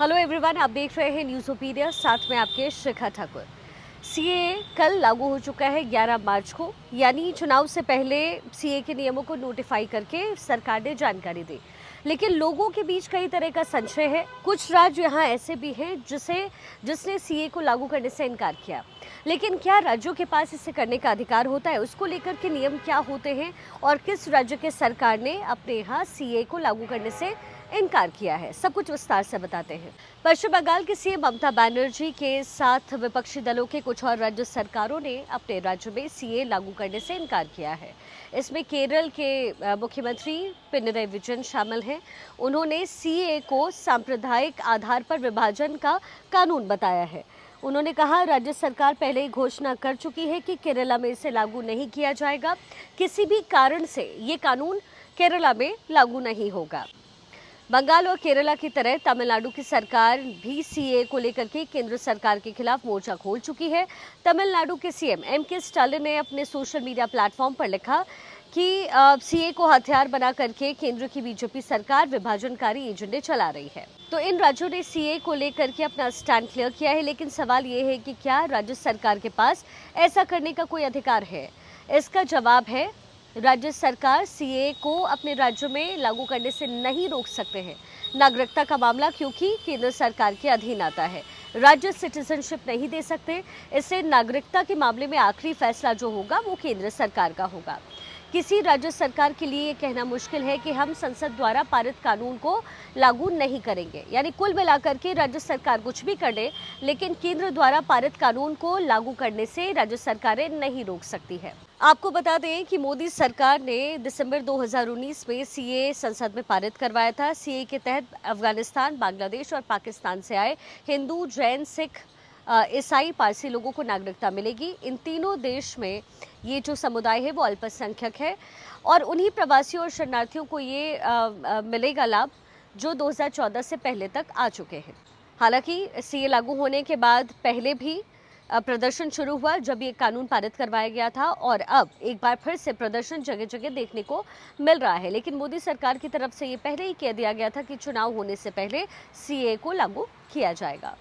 Hello everyone, आप देख रहे हैं न्यूज़ ओपीनियन, साथ में आपके शिखा ठाकुर। सीए कल लागू हो चुका है 11 मार्च को, यानी चुनाव से पहले सीए के नियमों को नोटिफाई करके सरकार ने जानकारी दी। लेकिन लोगों के बीच कई तरह का संशय है। कुछ राज्य यहाँ ऐसे भी हैं जिसने सीए को लागू करने से इनकार किया। लेकिन क्या राज्यों के पास इसे करने का अधिकार होता है? उसको लेकर के नियम क्या होते हैं और किस राज्य के सरकार ने अपने यहाँ सीए को लागू करने से इनकार किया है, सब कुछ विस्तार से बताते हैं। पश्चिम बंगाल की सीएम ममता बनर्जी के साथ विपक्षी दलों के कुछ और राज्य सरकारों ने अपने राज्य में सीए लागू करने से इनकार किया है। इसमें केरल के मुख्यमंत्री पिनरई विजयन शामिल हैं। उन्होंने सीए को सांप्रदायिक आधार पर विभाजन का कानून बताया है। उन्होंने कहा, राज्य सरकार पहले ही घोषणा कर चुकी है कि केरला में इसे लागू नहीं किया जाएगा। किसी भी कारण से ये कानून केरला में लागू नहीं होगा। बंगाल और केरला की तरह तमिलनाडु की सरकार भी सीए को लेकर के केंद्र सरकार के खिलाफ मोर्चा खोल चुकी है। तमिलनाडु के सीएम एमके स्टालिन ने अपने सोशल मीडिया प्लेटफॉर्म पर लिखा कि सीए को हथियार बना करके केंद्र की बीजेपी सरकार विभाजनकारी एजेंडे चला रही है। तो इन राज्यों ने सीए को लेकर के अपना स्टैंड क्लियर किया है, लेकिन सवाल ये है कि क्या राज्य सरकार के पास ऐसा करने का कोई अधिकार है? इसका जवाब है, राज्य सरकार सीए को अपने राज्य में लागू करने से नहीं रोक सकते हैं। नागरिकता का मामला क्योंकि केंद्र सरकार के अधीन आता है, राज्य सिटीजनशिप नहीं दे सकते। इससे नागरिकता के मामले में आखिरी फैसला जो होगा वो केंद्र सरकार का होगा। किसी राज्य सरकार के लिए ये कहना मुश्किल है कि हम संसद द्वारा पारित कानून को लागू नहीं करेंगे। यानी कुल मिलाकर के राज्य सरकार कुछ भी कर ले, लेकिन केंद्र द्वारा पारित कानून को लागू करने से राज्य सरकारें नहीं रोक सकती है। आपको बता दें कि मोदी सरकार ने दिसंबर 2019 में सीए संसद में पारित करवाया था। सीए के तहत अफगानिस्तान, बांग्लादेश और पाकिस्तान से आए हिंदू, जैन, सिख, ईसाई, पारसी लोगों को नागरिकता मिलेगी। इन तीनों देश में ये जो समुदाय है वो अल्पसंख्यक है और उन्हीं प्रवासियों और शरणार्थियों को ये मिलेगा लाभ जो 2014 से पहले तक आ चुके हैं। हालांकि सीए लागू होने के बाद पहले भी प्रदर्शन शुरू हुआ जब ये कानून पारित करवाया गया था और अब एक बार फिर से प्रदर्शन जगह जगह देखने को मिल रहा है। लेकिन मोदी सरकार की तरफ से ये पहले ही कह दिया गया था कि चुनाव होने से पहले सीए को लागू किया जाएगा।